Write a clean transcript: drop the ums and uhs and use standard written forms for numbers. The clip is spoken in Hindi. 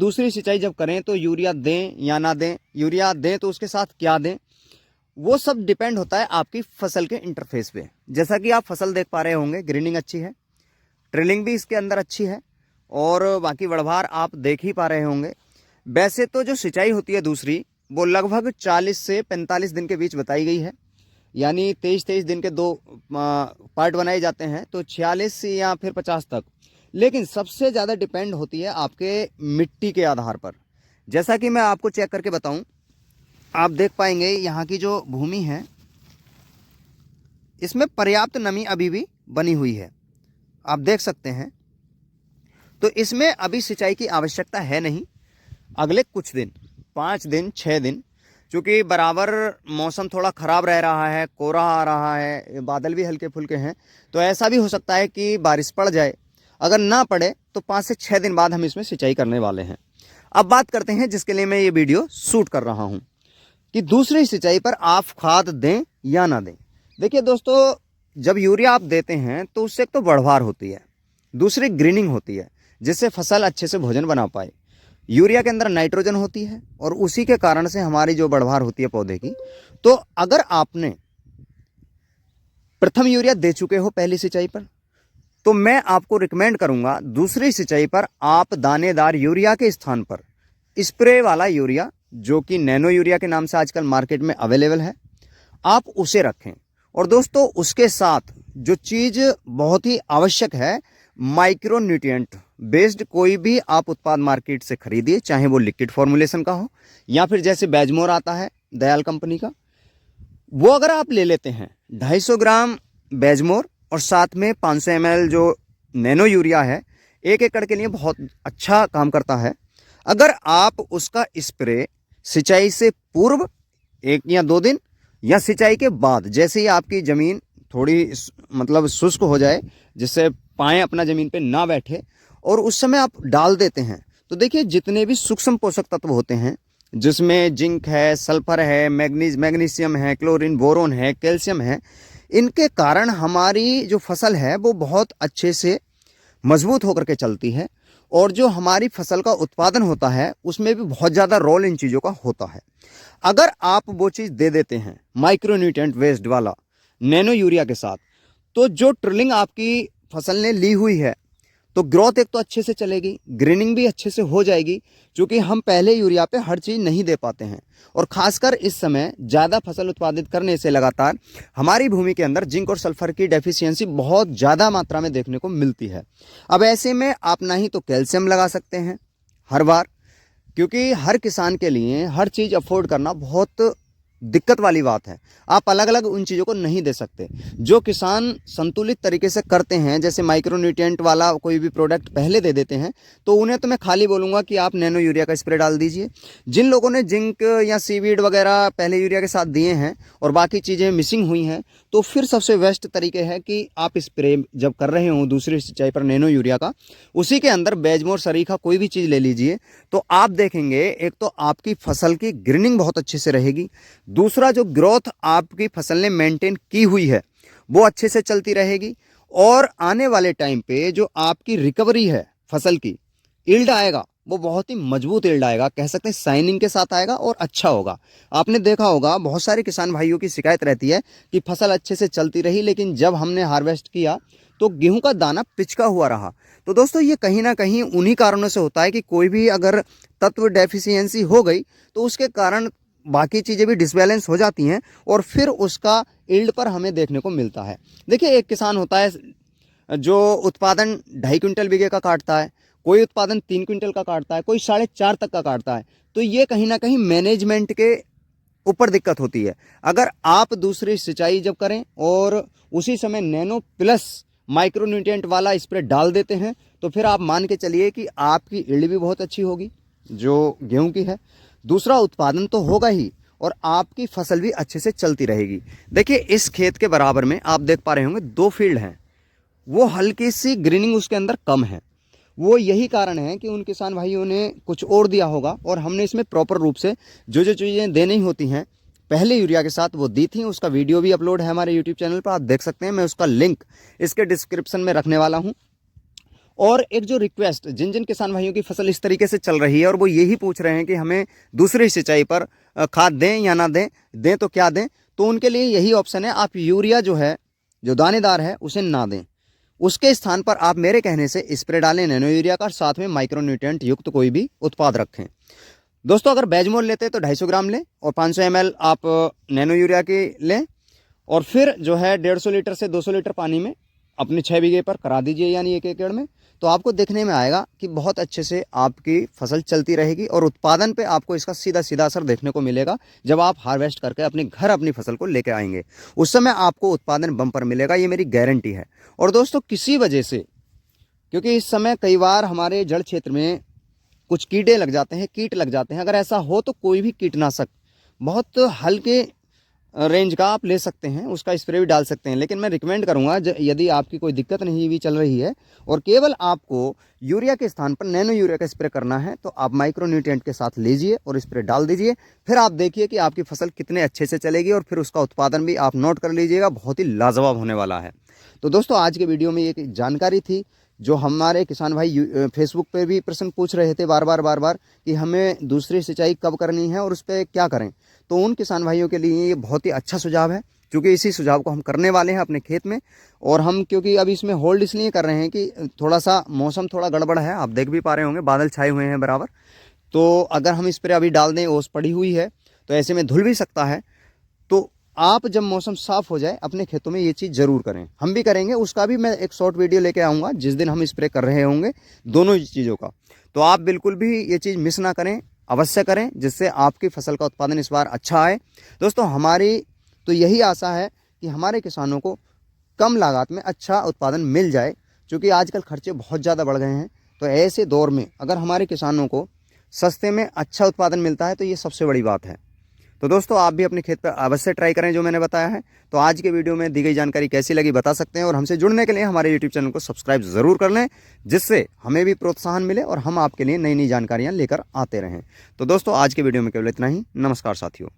दूसरी सिंचाई जब करें तो यूरिया दें या ना दें, यूरिया दें तो उसके साथ क्या दें, वो सब डिपेंड होता है आपकी फसल के इंटरफेस पे। जैसा कि आप फसल देख पा रहे होंगे, ग्रीनिंग अच्छी है, ट्रिलिंग भी इसके अंदर अच्छी है, और बाकी बढ़वार आप देख ही पा रहे होंगे। वैसे तो जो सिंचाई होती है दूसरी, वो लगभग 40 से 45 दिन के बीच बताई गई है, यानी 23-23 दिन के 2 पार्ट बनाए जाते हैं, तो 46 या फिर 50 तक। लेकिन सबसे ज़्यादा डिपेंड होती है आपके मिट्टी के आधार पर। जैसा कि मैं आपको चेक करके बताऊं, आप देख पाएंगे यहाँ की जो भूमि है, इसमें पर्याप्त नमी अभी भी बनी हुई है, आप देख सकते हैं। तो इसमें अभी सिंचाई की आवश्यकता है नहीं। अगले कुछ दिन, 5 दिन 6 दिन, चूँकि बराबर मौसम थोड़ा ख़राब रह रहा है, कोहरा आ रहा है, बादल भी हल्के फुल्के हैं, तो ऐसा भी हो सकता है कि बारिश पड़ जाए। अगर ना पड़े तो 5 से 6 दिन बाद हम इसमें सिंचाई करने वाले हैं। अब बात करते हैं जिसके लिए मैं ये वीडियो शूट कर रहा हूँ, कि दूसरी सिंचाई पर आप खाद दें या ना दें। देखिए दोस्तों, जब यूरिया आप देते हैं तो उससे एक तो बढ़वार होती है, दूसरी ग्रीनिंग होती है, जिससे फसल अच्छे से भोजन बना पाए। यूरिया के अंदर नाइट्रोजन होती है और उसी के कारण से हमारी जो बढ़वार होती है पौधे की। तो अगर आपने प्रथम यूरिया दे चुके हो पहली सिंचाई पर, तो मैं आपको रिकमेंड करूंगा दूसरी सिंचाई पर आप दानेदार यूरिया के स्थान पर स्प्रे वाला यूरिया, जो कि नैनो यूरिया के नाम से आजकल मार्केट में अवेलेबल है, आप उसे रखें। और दोस्तों, उसके साथ जो चीज़ बहुत ही आवश्यक है, माइक्रो न्यूट्रिएंट बेस्ड कोई भी आप उत्पाद मार्केट से खरीदिए, चाहे वो लिक्विड फॉर्मुलेशन का हो या फिर जैसे बैजमोर आता है दयाल कंपनी का, वो अगर आप ले लेते हैं 250 ग्राम बैजमोर और साथ में 500 ml जो नैनो यूरिया है, 1 एकड़ के लिए बहुत अच्छा काम करता है। अगर आप उसका स्प्रे सिंचाई से पूर्व 1 या 2 दिन या सिंचाई के बाद, जैसे ही आपकी ज़मीन थोड़ी मतलब शुष्क हो जाए, जिससे पाए अपना ज़मीन पे ना बैठे, और उस समय आप डाल देते हैं, तो देखिए जितने भी सूक्ष्म पोषक तत्व होते हैं, जिसमें जिंक है, सल्फर है, मैग्नीशियम है, क्लोरीन, बोरोन है, कैल्शियम है, इनके कारण हमारी जो फसल है वो बहुत अच्छे से मजबूत होकर के चलती है, और जो हमारी फसल का उत्पादन होता है उसमें भी बहुत ज़्यादा रोल इन चीज़ों का होता है। अगर आप वो चीज़ दे देते हैं माइक्रोन्यूट्रिएंट वेस्ड वाला नैनो यूरिया के साथ, तो जो ट्रिलिंग आपकी फसल ने ली हुई है, तो ग्रोथ एक तो अच्छे से चलेगी, ग्रीनिंग भी अच्छे से हो जाएगी, क्योंकि हम पहले यूरिया पे हर चीज़ नहीं दे पाते हैं। और खासकर इस समय ज़्यादा फसल उत्पादित करने से लगातार हमारी भूमि के अंदर जिंक और सल्फर की डेफिशिएंसी बहुत ज़्यादा मात्रा में देखने को मिलती है। अब ऐसे में आप ना ही तो कैल्शियम लगा सकते हैं हर बार, क्योंकि हर किसान के लिए हर चीज़ अफोर्ड करना बहुत दिक्कत वाली बात है। आप अलग अलग उन चीज़ों को नहीं दे सकते। जो किसान संतुलित तरीके से करते हैं, जैसे माइक्रोन्यूट्रिएंट वाला कोई भी प्रोडक्ट पहले दे देते हैं, तो उन्हें तो मैं खाली बोलूँगा कि आप नैनो यूरिया का स्प्रे डाल दीजिए। जिन लोगों ने जिंक या सीवीड वगैरह पहले यूरिया के साथ दिए हैं और बाकी चीज़ें मिसिंग हुई हैं, तो फिर सबसे बेस्ट तरीके है कि आप स्प्रे जब कर रहे हों दूसरी सिंचाई पर नैनो यूरिया का, उसी के अंदर बैजमोर, सरीखा कोई भी चीज़ ले लीजिए, तो आप देखेंगे एक तो आपकी फसल की ग्रीनिंग बहुत अच्छे से रहेगी, दूसरा जो ग्रोथ आपकी फसल ने मेंटेन की हुई है वो अच्छे से चलती रहेगी, और आने वाले टाइम पे जो आपकी रिकवरी है फसल की, यील्ड आएगा वो बहुत ही मजबूत यील्ड आएगा, कह सकते हैं शाइनिंग के साथ आएगा और अच्छा होगा। आपने देखा होगा बहुत सारे किसान भाइयों की शिकायत रहती है कि फसल अच्छे से चलती रही, लेकिन जब हमने हार्वेस्ट किया तो गेहूं का दाना पिचका हुआ रहा। तो दोस्तों, ये कहीं ना कहीं उन्हीं कारणों से होता है कि कोई भी अगर तत्व डेफिशिएंसी हो गई तो उसके कारण बाकी चीज़ें भी डिसबैलेंस हो जाती हैं, और फिर उसका यील्ड पर हमें देखने को मिलता है। देखिए, एक किसान होता है जो उत्पादन 2.5 क्विंटल बीघे का काटता है, कोई उत्पादन 3 क्विंटल का काटता है, कोई 4.5 तक का काटता है। तो ये कहीं ना कहीं मैनेजमेंट के ऊपर दिक्कत होती है। अगर आप दूसरी सिंचाई जब करें और उसी समय नैनो प्लस माइक्रोन्यूट्रिएंट वाला स्प्रे डाल देते हैं, तो फिर आप मान के चलिए कि आपकी यील्ड भी बहुत अच्छी होगी जो गेहूं की है, दूसरा उत्पादन तो होगा ही, और आपकी फसल भी अच्छे से चलती रहेगी। देखिए, इस खेत के बराबर में आप देख पा रहे होंगे 2 फील्ड हैं, वो हल्की सी ग्रीनिंग उसके अंदर कम है। वो यही कारण है कि उन किसान भाइयों ने कुछ और दिया होगा, और हमने इसमें प्रॉपर रूप से जो जो चीज़ें देनी होती हैं पहले यूरिया के साथ वो दी थी। उसका वीडियो भी अपलोड है हमारे यूट्यूब चैनल पर, आप देख सकते हैं। मैं उसका लिंक इसके डिस्क्रिप्शन में रखने वाला हूँ। और एक जो रिक्वेस्ट, जिन जिन किसान भाइयों की फसल इस तरीके से चल रही है और वो यही पूछ रहे हैं कि हमें दूसरी सिंचाई पर खाद दें या ना दें तो क्या दें, तो उनके लिए यही ऑप्शन है, आप यूरिया जो है, जो दानेदार है, उसे ना दें। उसके स्थान पर आप मेरे कहने से स्प्रे डालें नैनो यूरिया का, साथ में माइक्रोन्यूट्रिएंट युक्त कोई भी उत्पाद रखें। दोस्तों अगर बैजमोल लेते हैं तो 250 ग्राम लें और 500 ml आप नैनो यूरिया की लें, और फिर जो है 150 लीटर से 200 लीटर पानी में अपने 6 बीघे पर करा दीजिए, यानी 1 एकड़ में। तो आपको देखने में आएगा कि बहुत अच्छे से आपकी फसल चलती रहेगी और उत्पादन पे आपको इसका सीधा सीधा असर देखने को मिलेगा। जब आप हार्वेस्ट करके अपने घर अपनी फसल को लेकर आएंगे, उस समय आपको उत्पादन बम्पर मिलेगा, ये मेरी गारंटी है। और दोस्तों किसी वजह से, क्योंकि इस समय कई बार हमारे जड़ क्षेत्र में कुछ कीड़े लग जाते हैं, कीट लग जाते हैं, अगर ऐसा हो तो कोई भी कीटनाशक बहुत हल्के रेंज का आप ले सकते हैं, उसका स्प्रे भी डाल सकते हैं। लेकिन मैं रिकमेंड करूंगा यदि आपकी कोई दिक्कत नहीं भी चल रही है और केवल आपको यूरिया के स्थान पर नैनो यूरिया का स्प्रे करना है, तो आप माइक्रोन्यूट्रिएंट के साथ लीजिए और स्प्रे डाल दीजिए। फिर आप देखिए कि आपकी फसल कितने अच्छे से चलेगी और फिर उसका उत्पादन भी आप नोट कर लीजिएगा, बहुत ही लाजवाब होने वाला है। तो दोस्तों आज के वीडियो में ये जानकारी थी जो हमारे किसान भाई फेसबुक पे भी प्रश्न पूछ रहे थे बार बार कि हमें दूसरी सिंचाई कब करनी है और उस पर क्या करें। तो उन किसान भाइयों के लिए ये बहुत ही अच्छा सुझाव है, क्योंकि इसी सुझाव को हम करने वाले हैं अपने खेत में। और हम क्योंकि अभी इसमें होल्ड इसलिए कर रहे हैं कि थोड़ा सा मौसम थोड़ा गड़बड़ है, आप देख भी पा रहे होंगे बादल छाए हुए हैं बराबर। तो अगर हम इस पर अभी डाल दें, ओस पड़ी हुई है, तो ऐसे में धुल भी सकता है। तो आप जब मौसम साफ हो जाए अपने खेतों में ये चीज़ जरूर करें, हम भी करेंगे। उसका भी मैं एक शॉर्ट वीडियो लेके आऊँगा जिस दिन हम स्प्रे कर रहे होंगे दोनों चीज़ों का। तो आप बिल्कुल भी ये चीज़ मिस ना करें, अवश्य करें, जिससे आपकी फसल का उत्पादन इस बार अच्छा आए। दोस्तों हमारी तो यही आशा है कि हमारे किसानों को कम लागत में अच्छा उत्पादन मिल जाए, क्योंकि आजकल खर्चे बहुत ज़्यादा बढ़ गए हैं। तो ऐसे दौर में अगर हमारे किसानों को सस्ते में अच्छा उत्पादन मिलता है तो ये सबसे बड़ी बात है। तो दोस्तों आप भी अपने खेत पर अवश्य ट्राई करें जो मैंने बताया है। तो आज के वीडियो में दी गई जानकारी कैसी लगी बता सकते हैं, और हमसे जुड़ने के लिए हमारे यूट्यूब चैनल को सब्सक्राइब ज़रूर कर लें, जिससे हमें भी प्रोत्साहन मिले और हम आपके लिए नई नई जानकारियाँ लेकर आते रहें। तो दोस्तों आज के वीडियो में केवल इतना ही। नमस्कार साथियों।